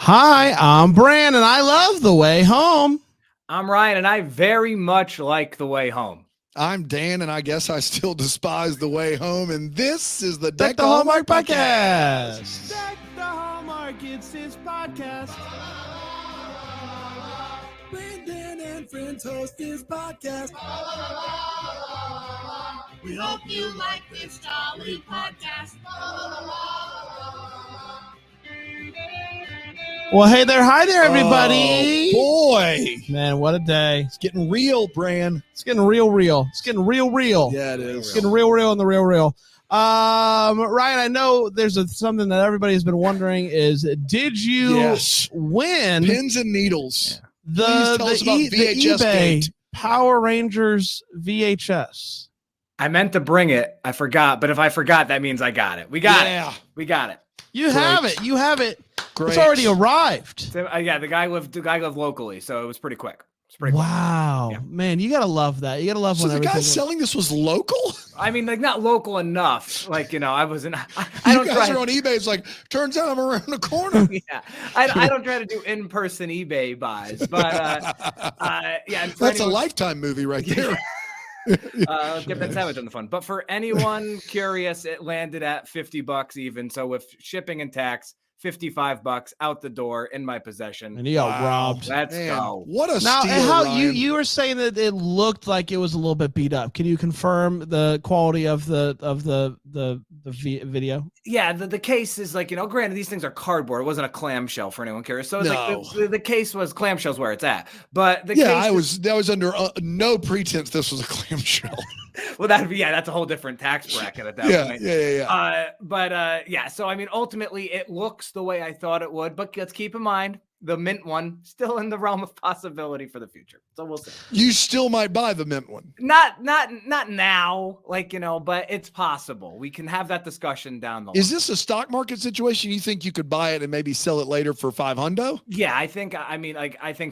Hi, I'm Bran, and I love The Way Home. I'm Ryan, and I very much like The Way Home. I'm Dan, and I guess I still despise The Way Home, and this is the Deck the Hallmark Podcast. Deck the Hallmark, it's his podcast. Brandon and friends host his podcast. We hope you like this jolly podcast. Well, hey there. Hi there, everybody. Oh, boy. Man, what a day. It's getting real, Bran. It's getting real. It's getting real. Yeah, it is. It's getting real in the real. Ryan, I know there's something that everybody has been wondering is, did you win Pins and needles. the Please tell us about VHS eBay gate. Power Rangers VHS? I meant to bring it. I forgot, but if I forgot, that means I got it. We got it. We got it. You have it. You have it. Great. It's already arrived. So, yeah, the guy lived locally, so it was pretty quick. It's pretty Wow, Yeah. man, you gotta love that. You gotta love So when the guy everything. selling this was local? quick. I mean, like, not local enough. Like, you know, I wasn't. I You don't guys try. are on eBay. It's like, turns out I'm around the corner. Yeah, I don't try to do in-person eBay buys, but yeah. And for That's a anyone- Lifetime movie right there. Get that sandwich on the phone. But for anyone curious, it landed at $50 even. So with shipping and tax, $55 out the door in my possession. And he got robbed. Let's Man, go. what a Now, steal, and how Ryan. you were saying that it looked like it was a little bit beat up. Can you confirm the quality of the video? Yeah, the case is like, you know, granted, these things are cardboard. It wasn't a clamshell for anyone curious. So it's No. like the case was clamshells where it's at. But the Yeah, case I was under no pretense this was a clamshell. well, that'd be, that's a whole different tax bracket at that Yeah, point. yeah. Yeah, so I mean, ultimately it looks the way I thought it would, but let's keep in mind the mint one still in the realm of possibility for the future. So we'll see. You still might buy the mint one. Not now, like, you know, but it's possible. We can have that discussion down the line. Is this a stock market situation? You think you could buy it and maybe sell it later for $500? Yeah, I think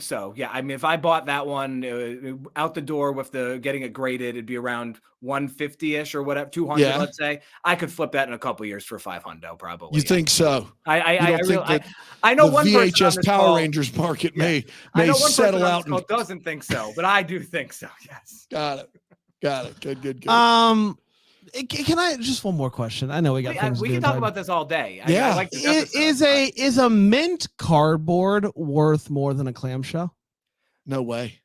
so. Yeah, I mean, if I bought that one out the door with the getting it graded, it'd be around 150-ish or whatever, 200, Yeah. let's say. I could flip that in a couple years for 500 probably. You think so? I know the one person on VHS this Power call- Rangers market Yeah. may I know one settle person on out. this call doesn't think so, but I do think so. Yes. Got it. Good. Can I just one more question? I know we got things. We to can do, talk but about this all day. Yeah. I like this episode, is a mint cardboard worth more than a clamshell? No way.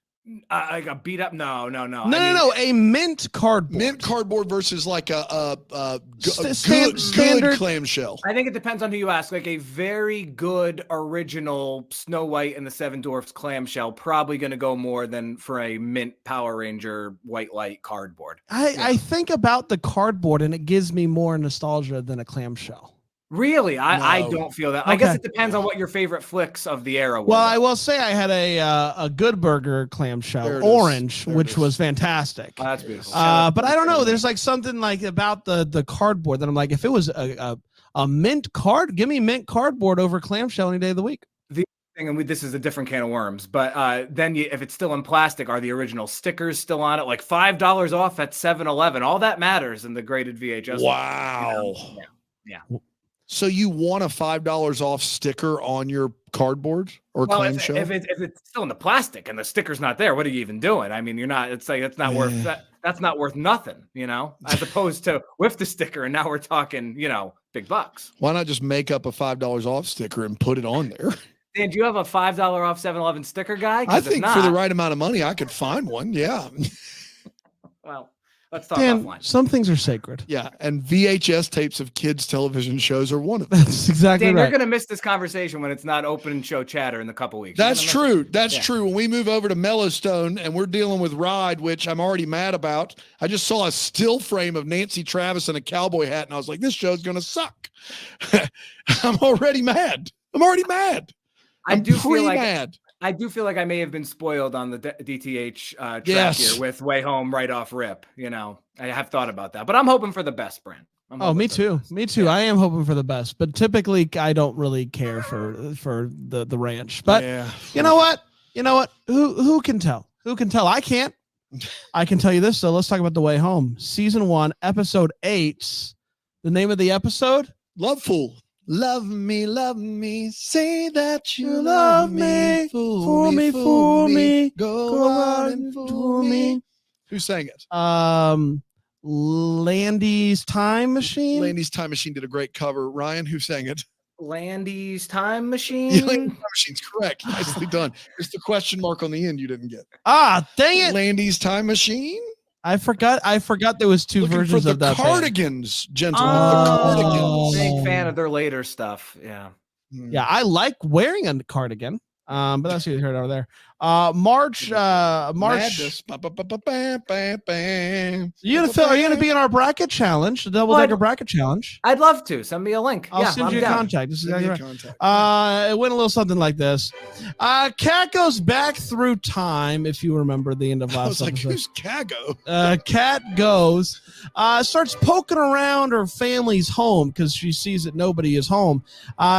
I got beat up. No. No. A mint cardboard. Mint cardboard versus like a Standard- good clamshell. I think it depends on who you ask. Like a very good original Snow White and the Seven Dwarfs clamshell, probably going to go more than for a mint Power Ranger white light cardboard. I think about the cardboard and it gives me more nostalgia than a clamshell. Really? I No. don't feel that. I guess Okay. it depends on what your favorite flicks of the era were. Well, I will say I had a Good Burger There clamshell, it is. orange, There it which is. was fantastic. Oh, that's beautiful. But I don't know. There's like something like about the cardboard that I'm like, if it was a mint card, give me mint cardboard over clamshell any day of the week. And this is a different can of worms, but then if it's still in plastic, are the original stickers still on it? Like $5 off at 7-Eleven. All that matters in the graded VHS. Wow. Yeah. So you want a $5 off sticker on your cardboard or Well, clamshell? if it's still in the plastic and the sticker's not there, what are you even doing? I mean, you're not. It's like that's not worth that. That's not worth nothing, you know. As opposed to with the sticker, and now we're talking, you know, big bucks. Why not just make up a $5 off sticker and put it on there? Dan, do you have a $5 off 7-Eleven sticker guy? 'Cause I if think not, for the right amount of money, I could find one. Yeah. Well, let's talk Dan, offline. some things are sacred. Yeah. And VHS tapes of kids' television shows are one of them. That's exactly Dan, right. you're gonna miss this conversation when it's not open show chatter in a couple weeks. You're That's gonna miss true. That's Yeah. true. When we move over to Mellowstone and we're dealing with Ride, which I'm already mad about, I just saw a still frame of Nancy Travis in a cowboy hat, and I was like, this show's going to suck. I'm already mad. I I'm do feel pretty like mad. I do feel like I may have been spoiled on the DTH track Yes. here with Way Home right off rip. You know, I have thought about that, but I'm hoping for the best, Brent. I'm Oh, hoping me for the too. best. Me too. Yeah. I am hoping for the best, but typically I don't really care for the ranch. But yeah. you know what? Who can tell? Who can tell? I can't. I can tell you this. So let's talk about The Way Home, season 1, episode 8. The name of the episode? Lovefool. Love me, say that you love me, fool me, go out and fool me. Who sang it? Landy's Time Machine. Landy's Time Machine did a great cover. Ryan, who sang it? Landy's Time Machine. Yeah, Landy's Time Machine's correct. Nicely done. It's the question mark on the end you didn't get. Ah, dang it! Landy's Time Machine. I forgot there was two Looking versions for of that. Cardigans, gentlemen. Oh. The Cardigans. Big fan of their later stuff. Yeah. Yeah, I like wearing a cardigan. But that's what you heard over there. March. Madness. Are you gonna be in our bracket challenge, the double decker bracket challenge? I'd love to. Send me a link. I'll send you a contact. This is exactly right. Contact. It went a little something like this. Cat goes back through time, if you remember the end of I last was like, episode. who's Cago? Cat goes, starts poking around her family's home because she sees that nobody is home.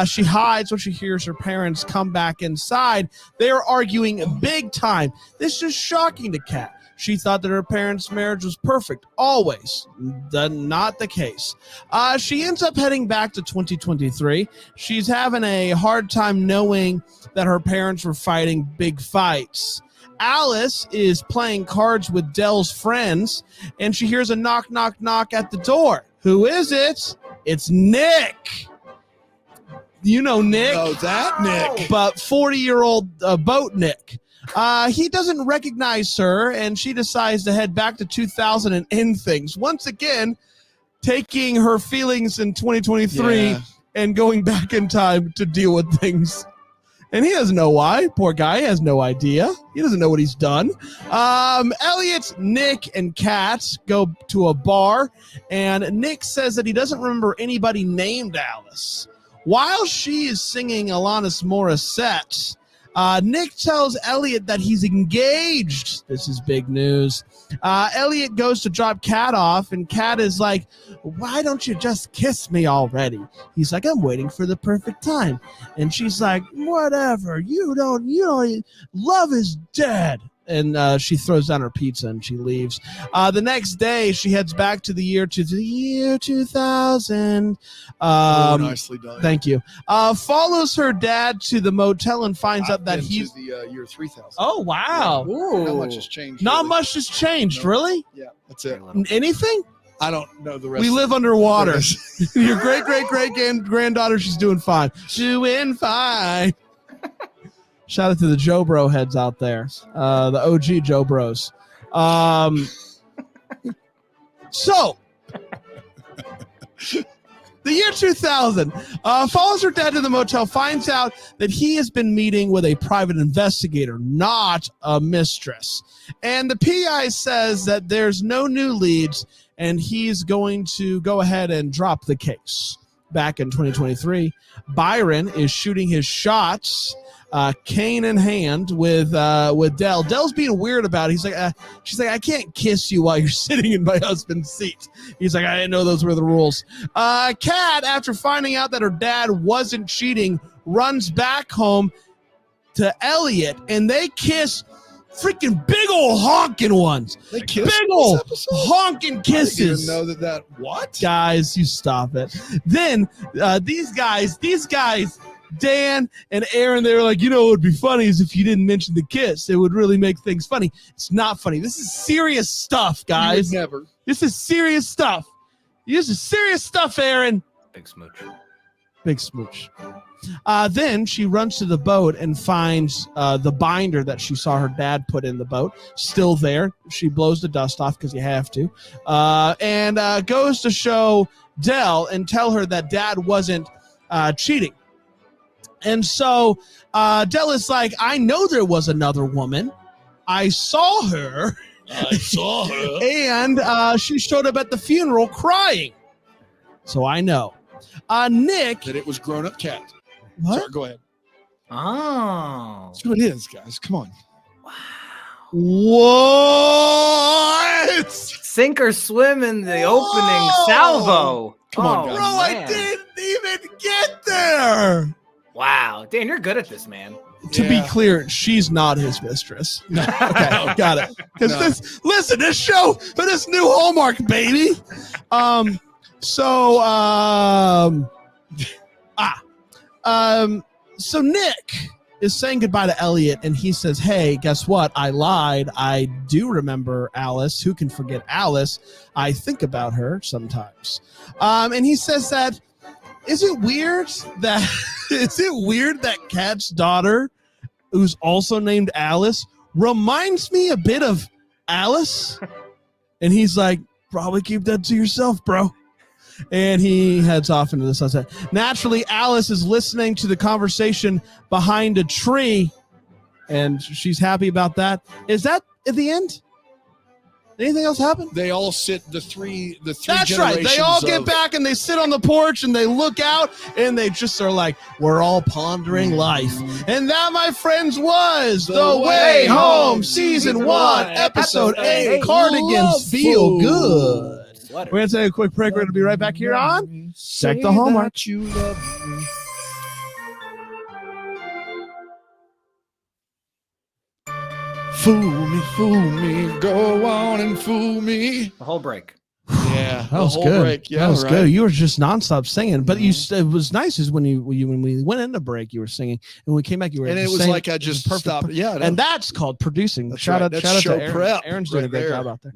She hides when she hears her parents come back inside. They are arguing big time. This is shocking to Cat. She thought that her parents' marriage was perfect, always. Not the case. She ends up heading back to 2023. She's having a hard time knowing that her parents were fighting big fights. Alice is playing cards with Dell's friends, and she hears a knock, knock, knock at the door. Who is it? It's Nick. You know Nick. Oh, that Nick. But 40-year-old boat Nick. He doesn't recognize her, and she decides to head back to 2000 and end things. Once again, taking her feelings in 2023 and going back in time to deal with things. And he doesn't know why. Poor guy, he has no idea. He doesn't know what he's done. Elliot, Nick, and Kat go to a bar, and Nick says that he doesn't remember anybody named Alice. While she is singing Alanis Morissette, Nick tells Elliot that he's engaged. This is big news. Elliot goes to drop Kat off, and Kat is like, why don't you just kiss me already? He's like, I'm waiting for the perfect time. And she's like, whatever. You don't, love is dead. And she throws down her pizza and she leaves. The next day, she heads back to the year 2000. Nicely done. Thank you. Follows her dad to the motel and finds out that he's the year 3000. Oh wow! Ooh. Not much has changed. Not really. much has changed, No. really. Yeah, that's it. Anything? I don't know the rest. We live underwater. Your great granddaughter, she's doing fine. Doing fine. Shout out to the Joe Bro heads out there, the OG Joe Bros. So, the year 2000, follows her dad to the motel, finds out that he has been meeting with a private investigator, not a mistress. And the PI says that there's no new leads, and he's going to go ahead and drop the case. Back in 2023, Byron is shooting his shots, cane in hand with Dell. Dell's being weird about it. He's like, she's like, I can't kiss you while you're sitting in my husband's seat. He's like, I didn't know those were the rules. Kat, after finding out that her dad wasn't cheating, runs back home to Elliot, and they kiss freaking big old honking ones. They kissed Big this old episode? honking kisses. I didn't even know that. What? Guys, you stop it. Then these guys, Dan and Aaron, they were like, you know what would be funny is if you didn't mention the kiss. It would really make things funny. It's not funny. This is serious stuff, guys. Never. This is serious stuff. This is serious stuff, Aaron. Big smooch. Big smooch. Then she runs to the boat and finds the binder that she saw her dad put in the boat still there. She blows the dust off because you have to, and goes to show Dell and tell her that dad wasn't cheating. And so Dell is like, I know there was another woman. I saw her. And she showed up at the funeral crying. So I know. Nick. That it was grown-up Cat. What? Sorry, go ahead. Oh. That's what it is, guys. Come on. What? Sink or swim in the opening salvo. Come on, guys. Bro, I didn't even get there. Wow. Dan, you're good at this, man. To be clear, she's not his mistress. No. Okay, got it. Because this show, for this new Hallmark, baby. So Nick is saying goodbye to Elliot, and he says, hey, guess what? I lied. I do remember Alice. Who can forget Alice? I think about her sometimes. And he says that, is it weird that Kat's daughter, who's also named Alice, reminds me a bit of Alice? And he's like, probably keep that to yourself, bro. And he heads off into the sunset. Naturally, Alice is listening to the conversation behind a tree, and she's happy about that. Is that at the end? Anything else happen? They all sit, the three That's right. They all get back and they sit on the porch and they look out and they just are like, we're all pondering life. And that, my friends, was The Way Home, Season 1, Episode 8, Cardigans Feel Good. We're going to take a quick break. We're going to be right back here on Check the Hallmark. You love me. Fool me, go on and fool me. The whole break. Yeah, that was good. Break. Yeah, that was good. You were just nonstop singing, but it was nice. Is when we went into break, you were singing, and when we came back, you were. And it was singing. like I just stopped. Yeah, and that's called producing. That's shout right. out That's to Aaron. prep. Aaron's doing a great job out there.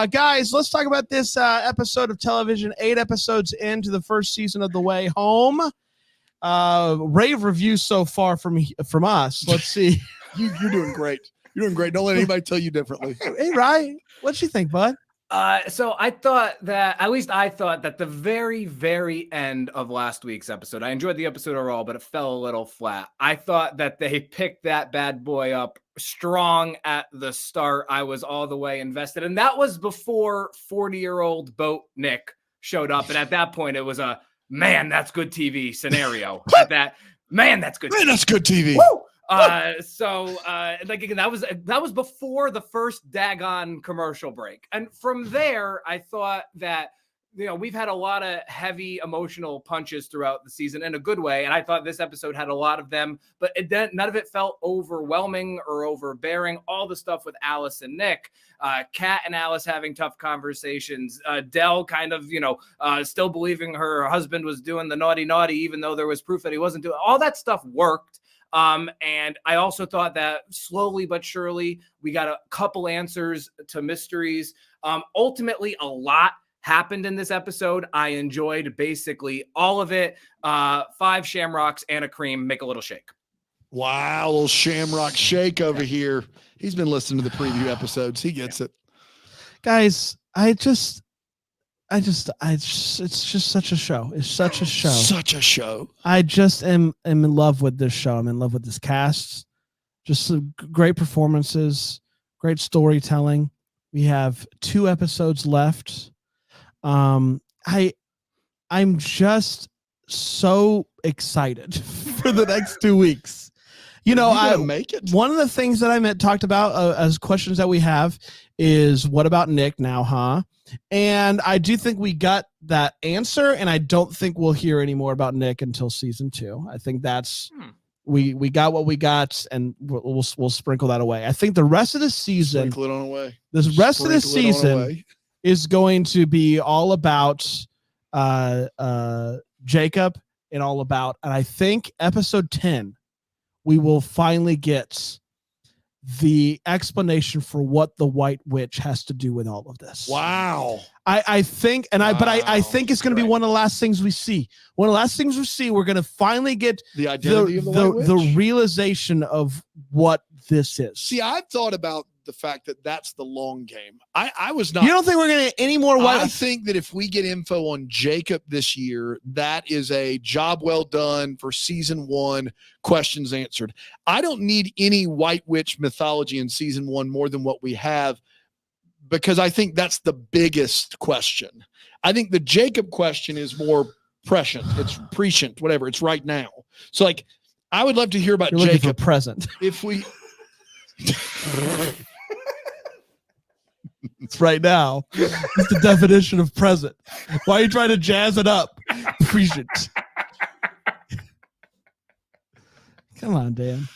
Guys, let's talk about this episode of television. 8 episodes into the first season of The Way Home. Rave reviews so far from us. Let's see. You're doing great. You're doing great. Don't let anybody tell you differently. Hey, Ryan, what'd you think, bud? So I thought that the very, very end of last week's episode, I enjoyed the episode overall, but it fell a little flat. I thought that they picked that bad boy up strong at the start. I was all the way invested. And that was before 40-year-old Boat Nick showed up. And at that point, it was a, man, that's good TV scenario. That's good. Man, that's good TV. Woo! Again, that was before the first daggone commercial break. And from there, I thought that, we've had a lot of heavy emotional punches throughout the season in a good way. And I thought this episode had a lot of them, but none of it felt overwhelming or overbearing. All the stuff with Alice and Nick, Kat and Alice having tough conversations, Del kind of, still believing her husband was doing the naughty, even though there was proof that he wasn't doing all that stuff worked. And I also thought that slowly but surely we got a couple answers to mysteries. Ultimately, a lot happened in this episode. I enjoyed basically all of it. 5 shamrocks and a cream, make a little shake. Wow, little shamrock shake over here. He's been listening to the preview episodes. He gets it. Guys, it's just such a show. It's such a show. Such a show. I just am in love with this show. I'm in love with this cast. Just some great performances, great storytelling. We have 2 episodes left. I'm just so excited for the next 2 weeks. I make it. One of the things that I talked about as questions that we have is, what about Nick now, huh? And I do think we got that answer, and I don't think we'll hear any more about Nick until season 2. I think that's we got what we got, and we'll sprinkle that away. I think the rest of the season, sprinkle it on away. The rest of the season is going to be all about Jacob and all about, and I think episode 10, we will finally get the explanation for what the White Witch has to do with all of this. Wow. I think, I think it's going to be one of the last things we see. One of the last things we see, we're going to finally get the identity of the White Witch? The realization of what this is. See, I've thought about the fact that that's the long game. I was not. You don't think we're going to get any more White? I think that if we get info on Jacob this year, that is a job well done for season 1, questions answered. I don't need any White Witch mythology in season 1 more than what we have, because I think that's the biggest question. I think the Jacob question is more prescient. It's prescient, whatever. It's right now. So, like, I would love to hear about Jacob present. If we. It's right now. It's the definition of present. Why are you trying to jazz it up? Present. Come on, Dan.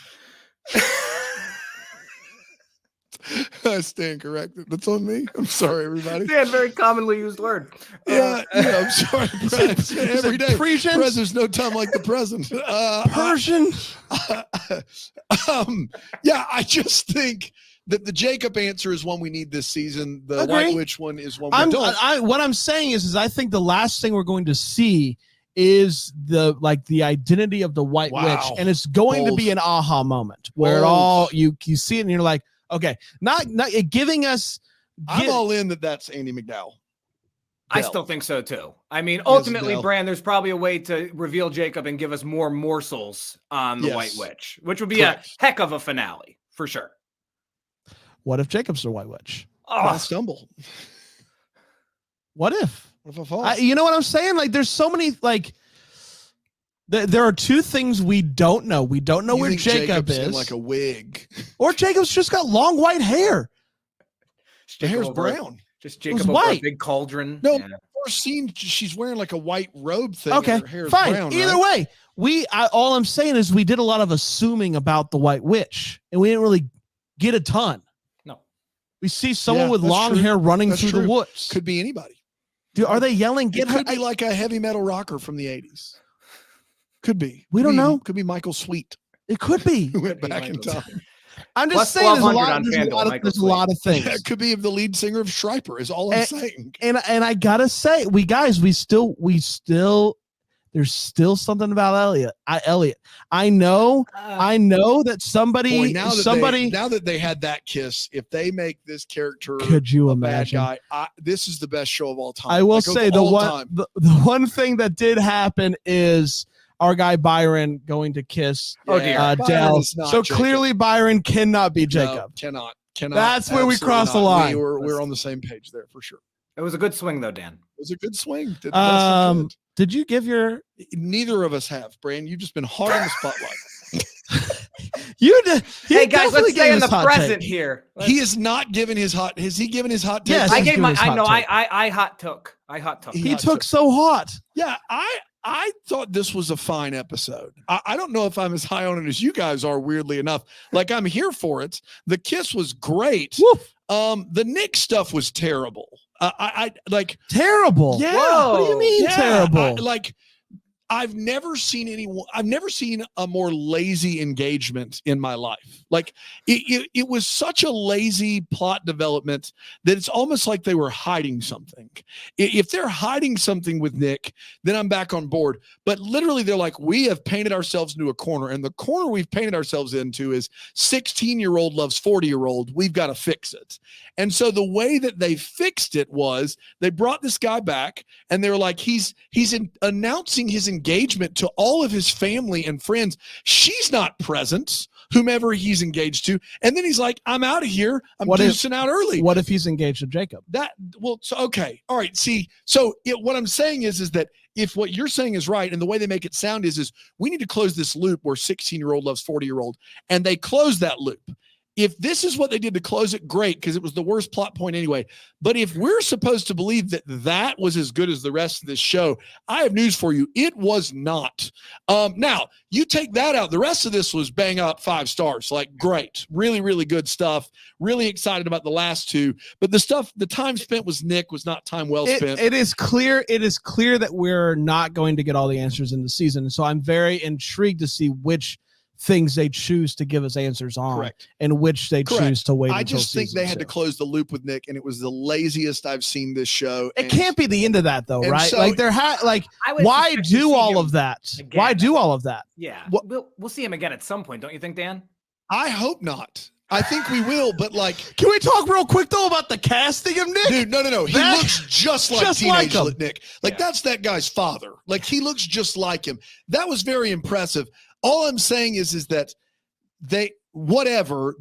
I stand corrected. That's on me. I'm sorry, everybody. Dan, very commonly used word. Yeah, I'm sorry. Brad. Every day. Persian? Brad, there's no time like the present. Persian. Yeah, I just think that the Jacob answer is one we need this season. The Agree. White Witch one is one we don't. What I'm saying is I think the last thing we're going to see is the identity of the White Witch, and it's going to be an aha moment where it all you see it and you're like, okay, not giving us. I'm all in that's Andy McDowell. I still think so too. I mean, ultimately, Bran, there's probably a way to reveal Jacob and give us more morsels on the White Witch, which would be a heck of a finale for sure. What if Jacob's the White Witch? I'll stumble. What if? What if I fall? You know what I'm saying? Like, there's so many, there are two things we don't know. We don't know where Jacob is. In like a wig. Or Jacob's just got long white hair. The hair's brown. Just Jacob over a big cauldron. No, first scene, she's wearing like a white robe thing. Okay, her hair's fine. Brown, Either way, all I'm saying is we did a lot of assuming about the White Witch, and we didn't really get a ton. No. We see someone with long hair running through the woods. Could be anybody. Are they yelling? It could be like a heavy metal rocker from the 80s. Could be. We don't know. Could be Michael Sweet. It could be. Who went back in time. I'm just saying there's a lot of things. It could be the lead singer of Schreiber is all I'm saying. And I gotta say, we still there's still something about Elliot. I know that somebody now that they had that kiss, if they make this character could you imagine bad guy, this is the best show of all time. I will say the one thing that did happen is our guy Byron going to kiss Dell. So Jacob. Clearly Byron cannot be Jacob. No, cannot. That's where we cross the line. We're on the same page there for sure. It was a good swing though, Dan. It was a good swing. Did you give your? Neither of us have, Bran. You've just been hard on the spotlight. You did. Hey guys, let's stay in the present here. He has not given his hot. Has he given his hot take? Yes, I gave my. I know. I hot took. He took so hot. Yeah, I thought this was a fine episode. I don't know if I'm as high on it as you guys are, weirdly enough. Like, I'm here for it. The kiss was great. Woof. The Nick stuff was terrible. I like terrible. Yeah. Whoa. What do you mean terrible? I've never seen a more lazy engagement in my life. Like it was such a lazy plot development that it's almost like they were hiding something. If they're hiding something with Nick, then I'm back on board. But literally they're like, we have painted ourselves into a corner, and the corner we've painted ourselves into is 16-year-old loves 40-year-old. We've got to fix it. And so the way that they fixed it was they brought this guy back, and they were like, he's announcing his engagement to all of his family and friends. She's not present, whomever he's engaged to. And then he's like, I'm out of here. I'm deucing out early. What if he's engaged to Jacob? Okay. All right. See, what I'm saying is that if what you're saying is right, and the way they make it sound is we need to close this loop where 16-year-old loves 40-year-old, and they close that loop. If this is what they did to close it, great, because it was the worst plot point anyway. But if we're supposed to believe that was as good as the rest of this show, I have news for you. It was not. Now, you take that out. The rest of this was bang up 5 stars. Like, great. Really, really good stuff. Really excited about the last 2. But the time spent with Nick was not time well spent. It is clear that we're not going to get all the answers in the season. So I'm very intrigued to see which things they choose to give us answers on. Correct. And which they choose to wait. I just think they had to close the loop with Nick, and it was the laziest I've seen this show. It can't be the end of that though, right? So, why do all of that? Again. Why do all of that? Yeah. We'll see him again at some point, don't you think, Dan? I hope not. I think we will, but can we talk real quick though about the casting of Nick? Dude, no. He looks just like teenage Nick. That's that guy's father. Like, he looks just like him. That was very impressive. All I'm saying is that they whatever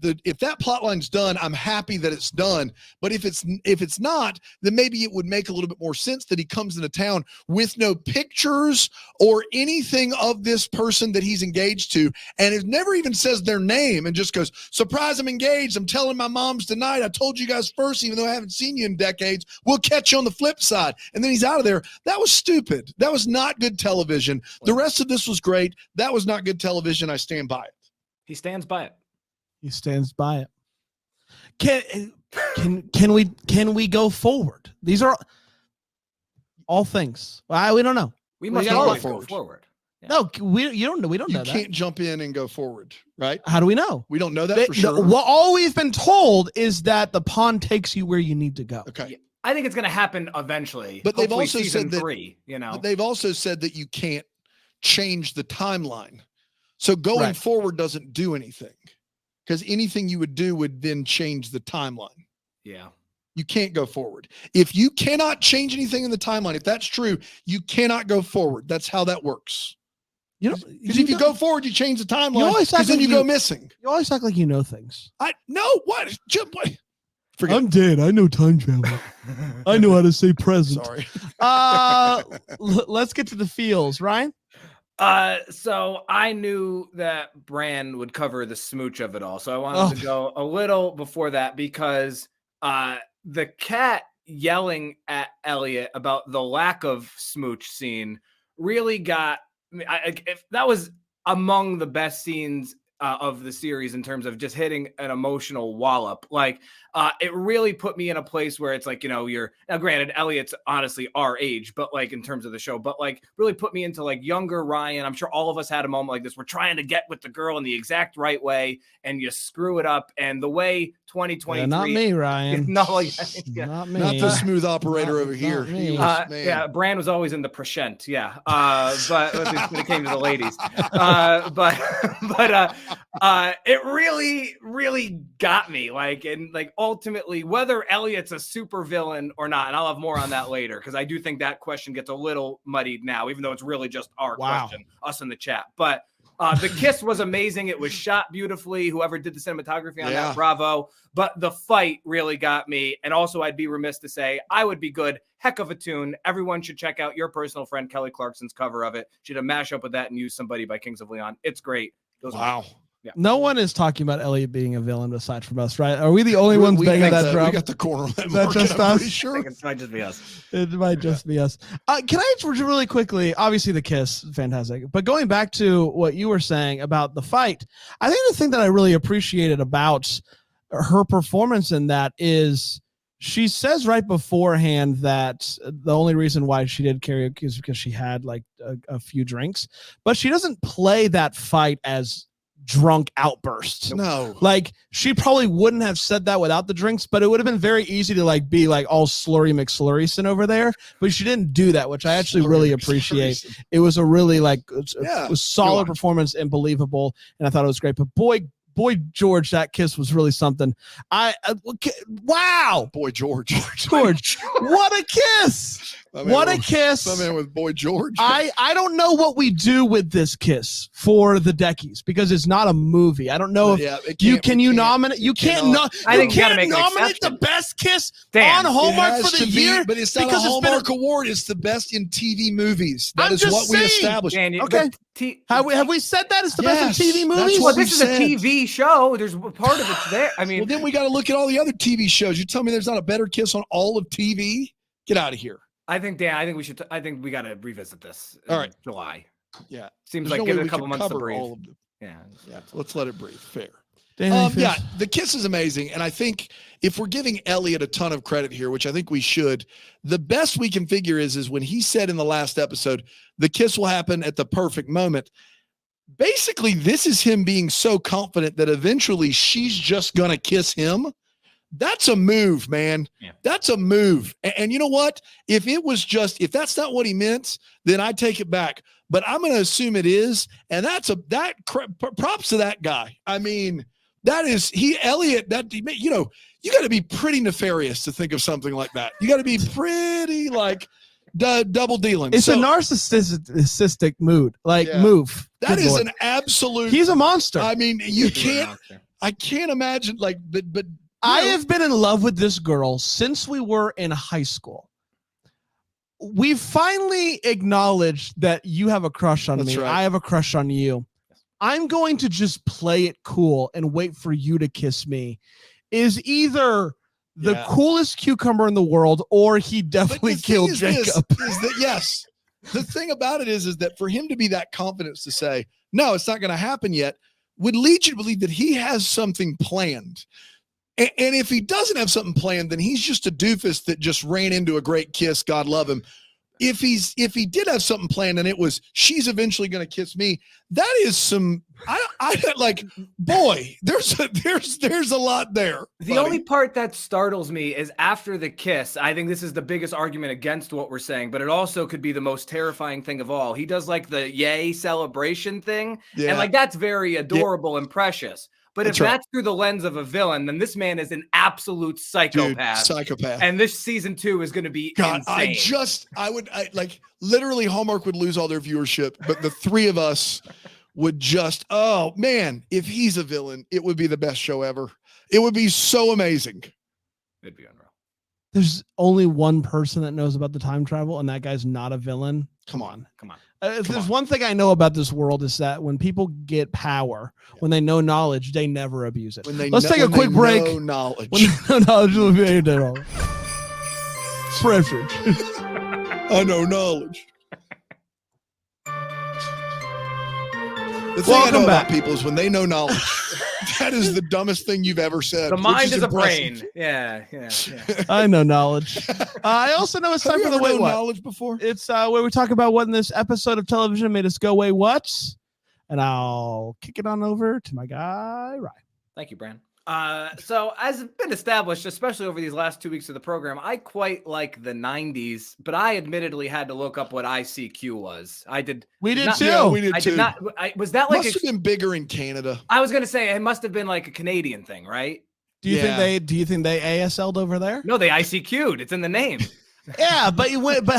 if that plot line's done, I'm happy that it's done. But if it's not, then maybe it would make a little bit more sense that he comes into town with no pictures or anything of this person that he's engaged to, and it never even says their name, and just goes, surprise, I'm engaged. I'm telling my moms tonight. I told you guys first, even though I haven't seen you in decades. We'll catch you on the flip side. And then he's out of there. That was stupid. That was not good television. The rest of this was great. That was not good television. I stand by it. He stands by it. He stands by it. Can we go forward? These are all things. We don't know. We must gotta always go go forward. Yeah. No, we don't know. We don't You know can't that. jump in and go forward, right? How do we know? We don't know that for sure. All we've been told is that the pond takes you where you need to go. Okay. Yeah. I think it's going to happen eventually. But they've Hopefully also season said that 3, you know. But they've also said that you can't change the timeline. So going forward doesn't do anything, because anything you would do would then change the timeline. Yeah. You can't go forward. If you cannot change anything in the timeline, if that's true, you cannot go forward. That's how that works. Because if you go forward, you change the timeline, because then you go missing. You always act like you know things. What? Forget I'm dead. I know time travel. I know how to say present. Sorry. Let's get to the feels, Ryan. So I knew that Bran would cover the smooch of it all. So I wanted to go a little before that, because the cat yelling at Elliot about the lack of smooch scene really got me. If that was among the best scenes of the series in terms of just hitting an emotional wallop. Like, it really put me in a place where it's like, you know, now granted, Elliot's honestly our age, but like in terms of the show, but like really put me into like younger Ryan. I'm sure all of us had a moment like this. We're trying to get with the girl in the exact right way, and you screw it up. And the way 2023, not me, Ryan. No, like, Not me. Not the smooth operator over here. me. yeah, Bran was always in the prescient. Yeah. But when it came to the ladies, it really, really got me. Like, and like ultimately, whether Elliot's a super villain or not, and I'll have more on that later, because I do think that question gets a little muddied now, even though it's really just our question, us in the chat. But the kiss was amazing. It was shot beautifully. Whoever did the cinematography on that, bravo. But the fight really got me. And also, I'd be remiss to say, I Would Be Good, heck of a tune. Everyone should check out your personal friend Kelly Clarkson's cover of it. She did a mashup with that and Use Somebody by Kings of Leon. It's great. Wow. Yeah. No one is talking about Elliot being a villain aside from us, right? Are we the only ones banging that drum? We got the corner. Is that just us? Sure. It might just be us. It might just be us. Can I really quickly, obviously the kiss, fantastic. But going back to what you were saying about the fight, I think the thing that I really appreciated about her performance in that is she says right beforehand that the only reason why she did karaoke is because she had like a few drinks, but she doesn't play that fight as drunk outbursts. No, like she probably wouldn't have said that without the drinks, but it would have been very easy to like be like all slurry McSlurryson over there, but she didn't do that, which I actually really appreciate. It was a really like it was solid performance and believable, and I thought it was great. But boy George, that kiss was really something. Wow, boy George, what a kiss. What a kiss. My man with boy George. I don't know what we do with this kiss for the Deckies, because it's not a movie. I don't know if you can nominate. You can't nominate the best kiss on Hallmark for the year. But it's not a Hallmark award. It's the best in TV movies. That is what we established. Okay. Have we said that it's the best in TV movies? Well, this is a TV show. There's part of it there. I mean, well, then we got to look at all the other TV shows. You tell me there's not a better kiss on all of TV? Get out of here. I think, Dan, I think we got to revisit this. All right. July. Yeah. Seems like give it a couple months to breathe. Yeah. Let's let it breathe. Fair. Yeah, the kiss is amazing. And I think if we're giving Elliot a ton of credit here, which I think we should, the best we can figure is when he said in the last episode, the kiss will happen at the perfect moment. Basically, this is him being so confident that eventually she's just going to kiss him. That's a move, man. Yeah. That's a move. And you know what? If that's not what he meant, then I take it back. But I'm going to assume it is. And props to that guy. I mean, Elliot, you got to be pretty nefarious to think of something like that. You got to be pretty like double dealing. It's a narcissistic move. Move. That is an absolute. He's a monster. I mean, I can't imagine but I have been in love with this girl since we were in high school. We finally acknowledged that you have a crush on me. Right. I have a crush on you. I'm going to just play it cool and wait for you to kiss me. Is either the coolest cucumber in the world, or he definitely killed Jacob. Yes. The thing about it is that for him to be that confident to say, no, it's not going to happen yet, would lead you to believe that he has something planned. And if he doesn't have something planned, then he's just a doofus that just ran into a great kiss. God love him. If he did have something planned and it was, she's eventually going to kiss me, that is some, I like, boy, there's a lot there. The only part that startles me is after the kiss. I think this is the biggest argument against what we're saying, but it also could be the most terrifying thing of all. He does like the yay celebration thing. Yeah. And like, that's very adorable and precious. But if that's through the lens of a villain, then this man is an absolute psychopath. Dude, psychopath. And this season 2 is going to be insane. I like literally Hallmark would lose all their viewership, but the three of us would just, oh man, if he's a villain, it would be the best show ever. It would be so amazing. It'd be unreal. There's only one person that knows about the time travel, and that guy's not a villain. Come on. If there's one thing I know about this world is that when people get power, when they know knowledge, they never abuse it. Let's take a quick break. Know knowledge. When they know knowledge will be pressure. I know knowledge. The thing I know about people is when they know knowledge, that is the dumbest thing you've ever said. The mind is a impressive. brain. Yeah. I know knowledge. I also know it's time for the Wait What. Knowledge before? It's where we talk about what in this episode of television made us go, wait, what? And I'll kick it on over to my guy, Ryan. Thank you, Bran. So as has been established, especially over these last 2 weeks of the program, I quite like the 90s, but I admittedly had to look up what ICQ was. We did too. Yeah, we did I too. did not. Was that like? Must have been bigger in Canada. I was gonna say it must have been like a Canadian thing, right? Do you think they ASL'd over there? No, they ICQ'd. It's in the name. Yeah, but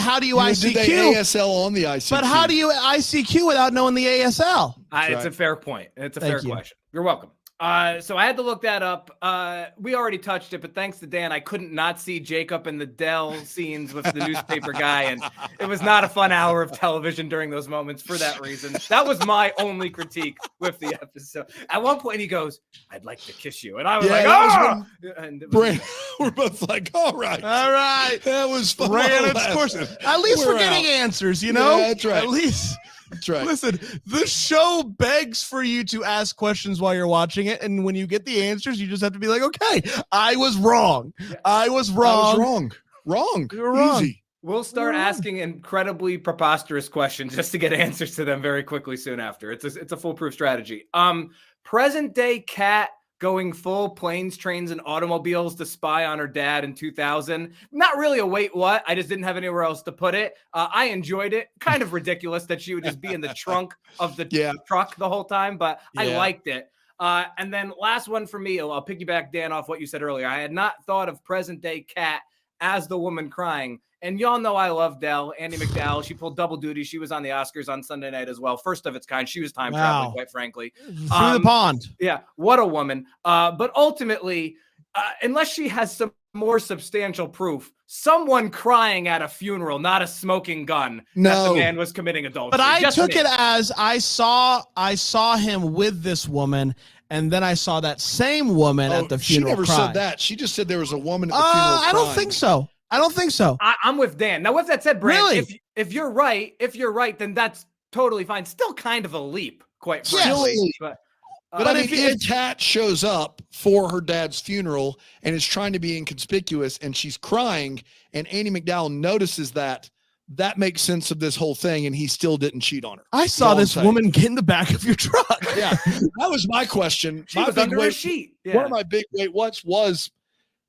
how do you ICQ? Did they ASL on the ICQ? But how do you ICQ without knowing the ASL? It's a fair point. It's a fair question. You're welcome. So I had to look that up. We already touched it, but thanks to Dan, I couldn't not see Jacob and the Dell scenes with the newspaper guy, and it was not a fun hour of television during those moments for that reason. That was my only critique with the episode. At one point, he goes, "I'd like to kiss you," and I was like, "Oh!" We're both like, "All right, that was fun." Ran its course. At least we're getting answers, you know. Yeah, that's right. At least. That's right. Listen, the show begs for you to ask questions while you're watching it, and when you get the answers, you just have to be like, "Okay, I was wrong. I was wrong. Wrong. You're wrong." Easy. We'll start asking incredibly preposterous questions just to get answers to them very quickly soon after. It's a foolproof strategy. Present day Kat going full planes, trains, and automobiles to spy on her dad in 2000. Not really a wait what. I just didn't have anywhere else to put it. I enjoyed it. Kind of ridiculous that she would just be in the trunk of the truck the whole time, but I liked it. And then last one for me, I'll piggyback, Dan, off what you said earlier. I had not thought of present day Kat as the woman crying. And y'all know I love Dell, Andie MacDowell. She pulled double duty. She was on the Oscars on Sunday night as well. First of its kind. She was time traveling, quite frankly. Through the pond. Yeah, what a woman. But ultimately, unless she has some more substantial proof, someone crying at a funeral, not a smoking gun, that the man was committing adultery. But I took it as I saw him with this woman, and then I saw that same woman at the funeral. She never said that. She just said there was a woman at the funeral crying. I don't think so. I'm with Dan. Now, with that said, Brad, really? if you're right, then that's totally fine. Still kind of a leap, quite frankly. But I mean, if Kat shows up for her dad's funeral and is trying to be inconspicuous and she's crying and Andie MacDowell notices that makes sense of this whole thing, and he still didn't cheat on her. I saw this woman get in the back of your truck. Yeah, that was my question. She was under a sheet. Yeah. One of my big wait what's was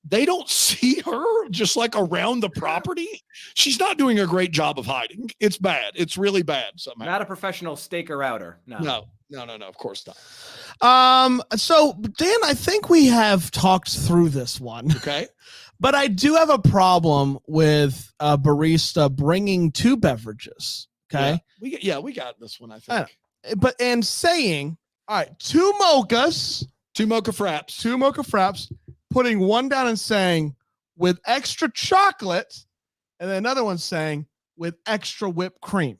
they don't see her just like around the property. She's not doing a great job of hiding. It's bad. It's really bad somehow. Not a professional staker outer. No, of course not. So Dan, I think we have talked through this one. Okay. But I do have a problem with a barista bringing two beverages. Okay. Yeah, we got this one, I think. And saying, all right, two mocha fraps, putting one down and saying with extra chocolate, and then another one saying with extra whipped cream.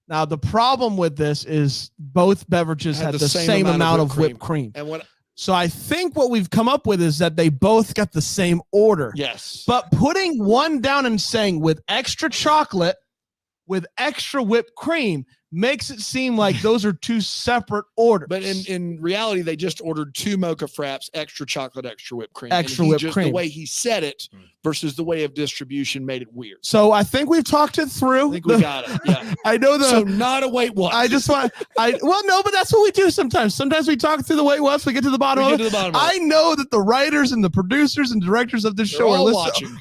Now, the problem with this is both beverages had the same amount of whipped cream. So I think what we've come up with is that they both got the same order. Yes. But putting one down and saying with extra chocolate, with extra whipped cream makes it seem like those are two separate orders. But in reality, they just ordered 2 mocha fraps, extra chocolate, extra whipped cream. Extra whipped cream. The way he said it versus the way of distribution made it weird. So I think we've talked it through. I think we got it. Yeah. I know So not a wait what. I just want. Well, no, but that's what we do sometimes. Sometimes we talk through the wait what's. We get to the bottom of it. I know that the writers and the producers and directors of this show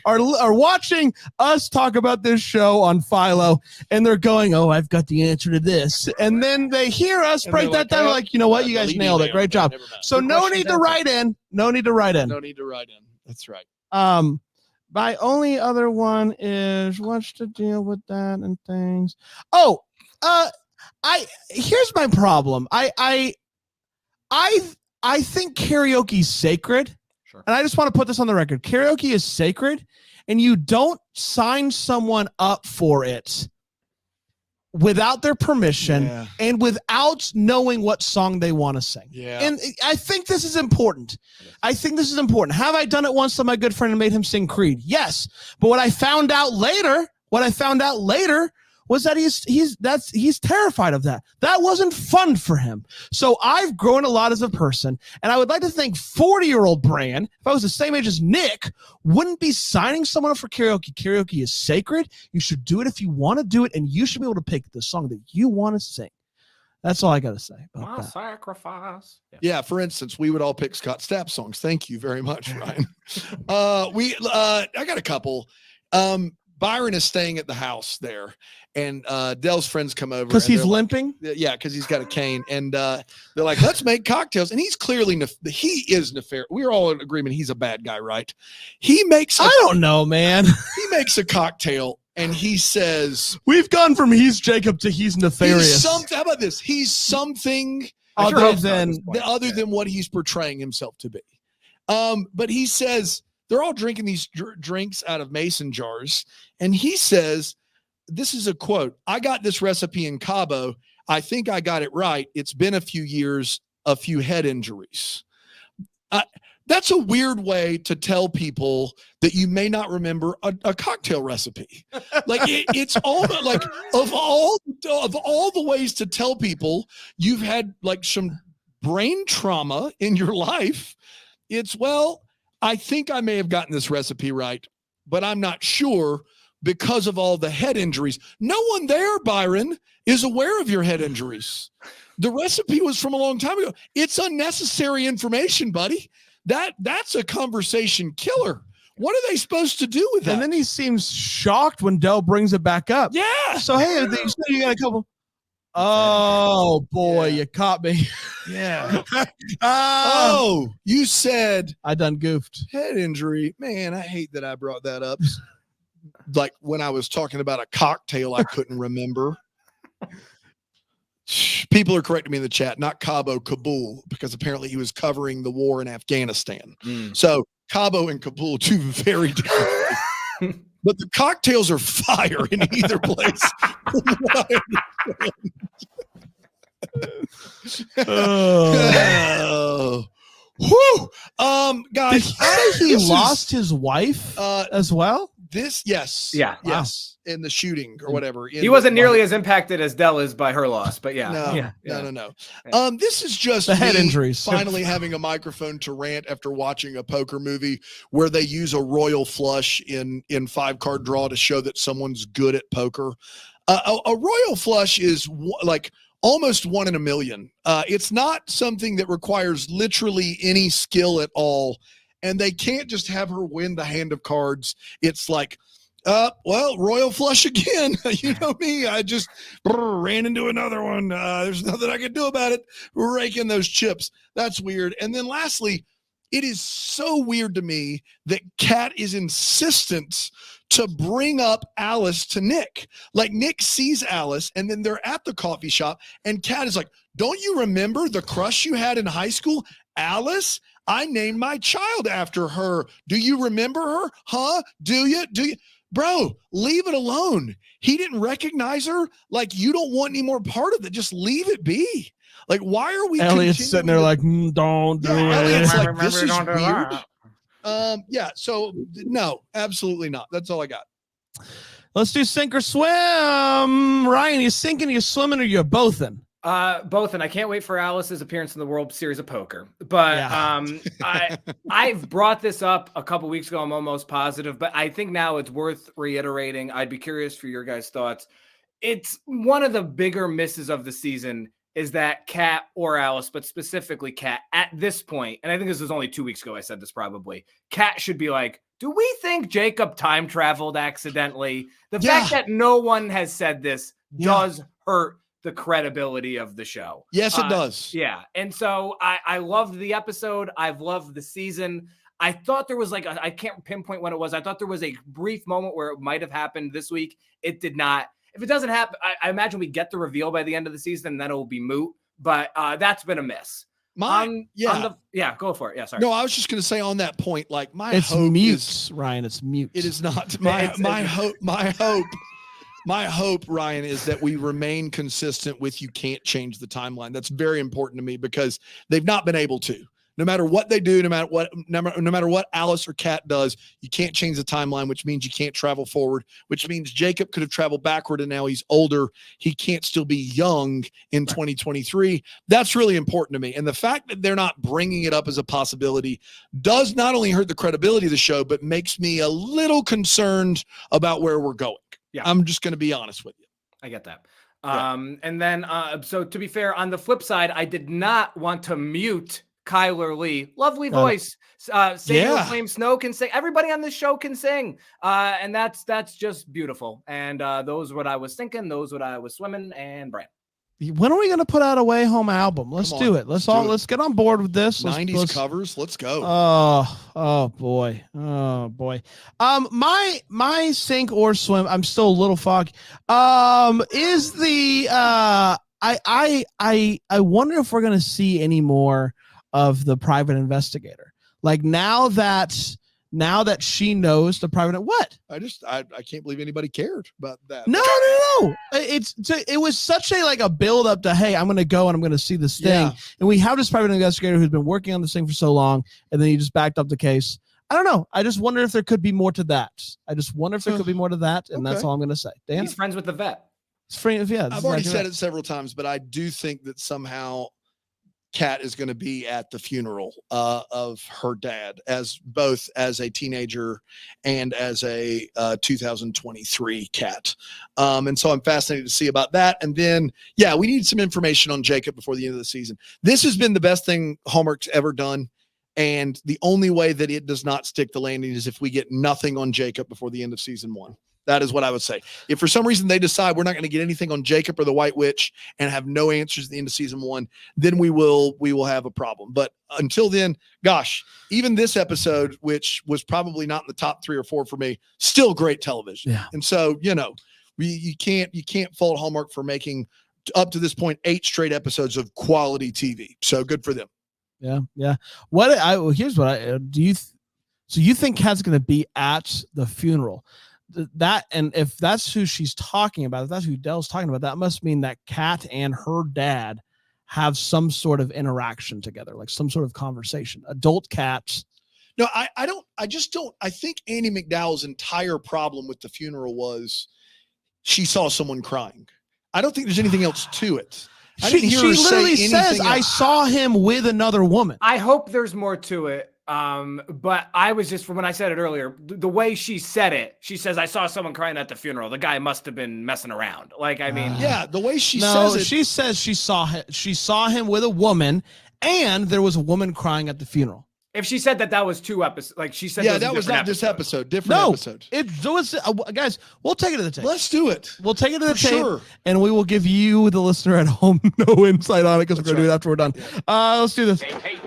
are watching us talk about this show on Philo, and they're going, "Oh, I've got the answer to this," and then they hear us break that down. They're like, you know what, you guys nailed it. Great job. So no need to write in. No need to write in. No need to write in. That's right. My only other one is what's the deal with that and things. Oh, here's my problem. I think karaoke's sacred. Sure. And I just want to put this on the record. Karaoke is sacred, and you don't sign someone up for it without their permission and without knowing what song they want to sing. Yeah. And I think this is important. Have I done it once to my good friend and made him sing Creed? Yes. But what I found out later was that he's terrified of that. That wasn't fun for him. So I've grown a lot as a person, and I would like to think 40-year-old Brian, if I was the same age as Nick, wouldn't be signing someone up for karaoke. Karaoke is sacred. You should do it if you want to do it, and you should be able to pick the song that you want to sing. That's all I got to say about that. Sacrifice. Yeah, for instance, we would all pick Scott Stapp songs. Thank you very much, Ryan. I got a couple. Byron is staying at the house there, and Dell's friends come over because he's limping. Yeah, because he's got a cane, and they're like, "Let's make cocktails." And he's clearly he is nefarious. We're all in agreement he's a bad guy, right? I don't know, man. He makes a cocktail, and he says, "We've gone from he's Jacob to he's nefarious." How about this? He's something other than what he's portraying himself to be. But he says they're all drinking these drinks out of mason jars, and he says, this is a quote, "I got this recipe in Cabo. I think I got it right. It's been a few years, a few head injuries." That's a weird way to tell people that you may not remember a cocktail recipe. Like it's all like of all the ways to tell people you've had like some brain trauma in your life. It's, well, I think I may have gotten this recipe right, but I'm not sure because of all the head injuries. No one there, Byron, is aware of your head injuries. The recipe was from a long time ago. It's unnecessary information, buddy. That's a conversation killer. What are they supposed to do with that? And then he seems shocked when Dell brings it back up. Yeah. So, hey, you got a couple. Oh, boy, you caught me. Yeah. Oh, you said I done goofed. Head injury. Man, I hate that I brought that up. Like when I was talking about a cocktail I couldn't remember. People are correcting me in the chat, not Cabo, Kabul, because apparently he was covering the war in Afghanistan. So Cabo and Kabul, two very different. But the cocktails are fire in either place. Oh. Whew. Guys, did he say he lost his wife as well? Yes. Yeah. Yes. In the shooting or whatever. He wasn't nearly as impacted as Dell is by her loss, but yeah. No. This is just the head injuries. Finally having a microphone to rant after watching a poker movie where they use a royal flush in 5-card draw to show that someone's good at poker. A royal flush is like almost 1 in a million. It's not something that requires literally any skill at all. And they can't just have her win the hand of cards. It's like, well, royal flush again. You know me. I just ran into another one. There's nothing I can do about it. We're raking those chips. That's weird. And then lastly, it is so weird to me that Kat is insistent to bring up Alice to Nick. Like Nick sees Alice and then they're at the coffee shop and Kat is like, don't you remember the crush you had in high school? Alice? I named my child after her. Do you remember her? Huh? Do you? Bro, leave it alone. He didn't recognize her. Like, you don't want any more part of it. Just leave it be. Like, why are we? Elliot's sitting there like, don't do it. Elliot's like, this is weird. Yeah. So no, absolutely not. That's all I got. Let's do sink or swim. Ryan, you sinking, you swimming, or you're both in? Both, and I can't wait for Alice's appearance in the World Series of Poker. But Yeah. I've brought this up a couple weeks ago. I'm almost positive, but I think now it's worth reiterating. I'd be curious for your guys' thoughts. It's one of the bigger misses of the season is that Kat or Alice, but specifically Kat, at this point, and I think this was only 2 weeks ago I said this probably, Kat should be like, do we think Jacob time traveled accidentally? The fact that no one has said this does hurt the credibility of the show. Yes, it does. Yeah. And so I loved the episode. I've loved the season. I thought there was I can't pinpoint when it was. I thought there was a brief moment where it might have happened this week. It did not. If it doesn't happen, I imagine we get the reveal by the end of the season, and then it will be moot. But that's been a miss. Go for it. Yeah, sorry. No, I was just going to say on that point, like it's mute, Ryan. It's mute. It is not. My hope, Ryan, is that we remain consistent with you can't change the timeline. That's very important to me because they've not been able to. No matter what they do, no matter what Alice or Kat does, you can't change the timeline, which means you can't travel forward, which means Jacob could have traveled backward and now he's older. He can't still be young in 2023. That's really important to me. And the fact that they're not bringing it up as a possibility does not only hurt the credibility of the show, but makes me a little concerned about where we're going. Yeah. I'm just going to be honest with you. I get that. And then, so to be fair, on the flip side, I did not want to mute Kyler Lee. Lovely voice. Say Flame Snow can sing. Everybody on this show can sing. And that's just beautiful. And those are what I was thinking. Those are what I was swimming. And Brand. When are we going to put out a Way Home album? Let's do it. Let's get on board with this. 90s covers. Let's go. Oh boy. My sink or swim, I'm still a little foggy. Is the I wonder if we're going to see any more of the private investigator. Like now that she knows the private, what? I can't believe anybody cared about that. No. It was such a build up to, hey, I'm going to go and I'm going to see this thing. Yeah. And we have this private investigator who's been working on this thing for so long. And then he just backed up the case. I don't know. I just wonder if there could be more to that. And that's all I'm going to say. Dan? He's friends with the vet. I've already said it several times, but I do think that somehow Kat is going to be at the funeral of her dad, both as a teenager and as a 2023 Kat. And so I'm fascinated to see about that. And then, we need some information on Jacob before the end of the season. This has been the best thing Hallmark's ever done. And the only way that it does not stick the landing is if we get nothing on Jacob before the end of season 1. That is what I would say. If for some reason they decide we're not going to get anything on Jacob or the White Witch and have no answers at the end of season 1, then we will have a problem. But until then, gosh, even this episode, which was probably not in the top 3 or 4 for me, still great television. Yeah. And so, you can't fault Hallmark for making up to this point 8 straight episodes of quality TV. So good for them. Yeah. Here's what so you think Kat's going to be at the funeral? That, and if that's who she's talking about, if that's who Dell's talking about, that must mean that Kat and her dad have some sort of interaction together, like some sort of conversation. Adult Kat. No, I think Andy McDowell's entire problem with the funeral was she saw someone crying. I don't think there's anything else to it. She literally says, I saw him with another woman. I hope there's more to it. But I was just, from when I said it earlier, the way she said it, she says, I saw someone crying at the funeral. The guy must have been messing around. The way she says it. She says she saw him with a woman and there was a woman crying at the funeral. If she said that was 2 episodes, like she said, that was not this episode. Different episode. It was, guys. We'll take it to the tape. Let's do it. We'll take it to the tape, and we will give you, the listener at home, no insight on it because we're gonna do it after we're done. Let's do this. Hey!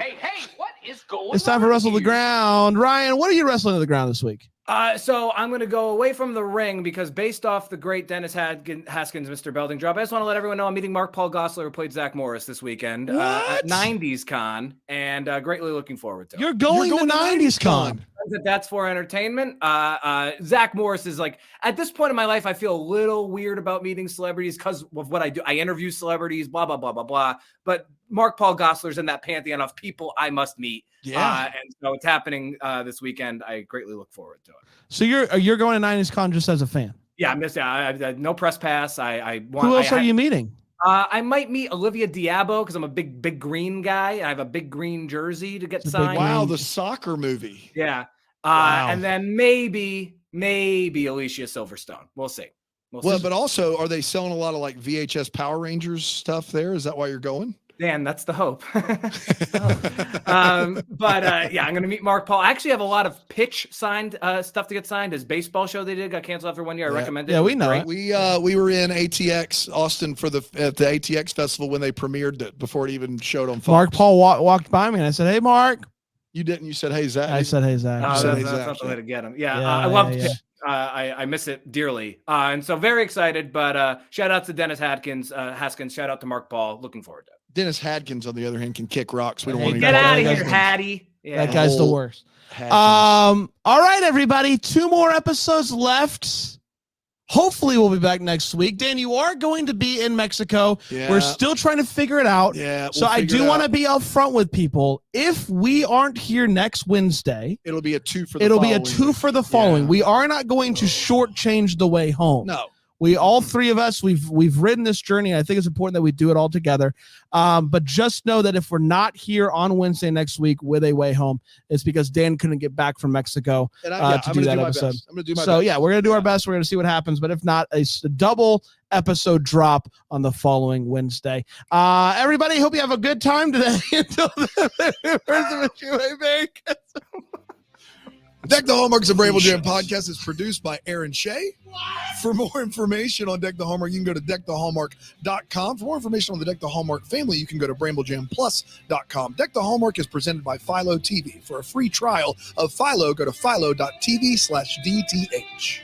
What is going on? It's time for Wrestle the Ground. Ryan, what are you wrestling to the ground this week? So I'm going to go away from the ring because based off the great Dennis Haskins, Mr. Belding drop, I just want to let everyone know I'm meeting Mark Paul Gosselaar, who played Zach Morris this weekend at 90s Con, and greatly looking forward to it. You're going to 90s Con. That's for entertainment. Zach Morris is like, at this point in my life, I feel a little weird about meeting celebrities because of what I do. I interview celebrities, blah, blah, blah, blah, blah. But Mark Paul Gosselaar's in that pantheon of people I must meet. Yeah. And so it's happening this weekend. I greatly look forward to it. So you're going to 90s Con just as a fan? Yeah, I missed. I no press pass. I want. Who else are you meeting? I might meet Olivia Diabo because I'm a big green guy. I have a big green jersey to get It's a big signed. Wow, the soccer movie. Yeah. Wow. And then maybe Alicia Silverstone. We'll see. Well, but also, are they selling a lot of like VHS Power Rangers stuff there? Is that why you're going? Dan, that's the hope. Yeah, I'm going to meet Mark Paul. I actually have a lot of pitch signed stuff to get signed. His baseball show they did got canceled after 1 year. I recommend it. Yeah, It we was know great. it. We were in ATX Austin at the ATX festival when they premiered it before it even showed on Fox. Mark Paul walked by me and I said, "Hey, Mark." You didn't. You said, "Hey, Zach." I said, "Hey, Zach." Oh, said that's not exactly. the way to get him. Yeah, Yeah, I love yeah, pitch. I miss it dearly. And so very excited, but shout out to Dennis Haskins. Shout out to Mark Paul. Looking forward to it. Dennis Hadkins, on the other hand, can kick rocks. We don't Hey, want to Get out of Dennis here, Haskins. Hattie. Yeah. That guy's the worst. All right, everybody. 2 more episodes left. Hopefully, we'll be back next week. Dan, you are going to be in Mexico. Yeah. We're still trying to figure it out. Yeah. So I do want to be upfront with people. If we aren't here next Wednesday, It'll be a 2 for the it'll be a following 2 week. for the following. Yeah. We are not going to shortchange the way home. No. We all 3 of us, we've ridden this journey. I think it's important that we do it all together. But just know that if we're not here on Wednesday next week with a way home, it's because Dan couldn't get back from Mexico And to I'm do gonna that my episode. best. I'm going to do my So best. yeah, we're gonna do our best. We're gonna see what happens. But if not, a double episode drop on the following Wednesday. Everybody, hope you have a good time today. Until then, where's the issue I make? Deck the Hallmarks of Bramble Jam podcast is produced by Aaron Shea. For more information on Deck the Hallmark, you can go to deckthehallmark.com. For more information on the Deck the Hallmark family, you can go to bramblejamplus.com. Deck the Hallmark is presented by Philo TV. For a free trial of Philo, go to philo.tv/DTH.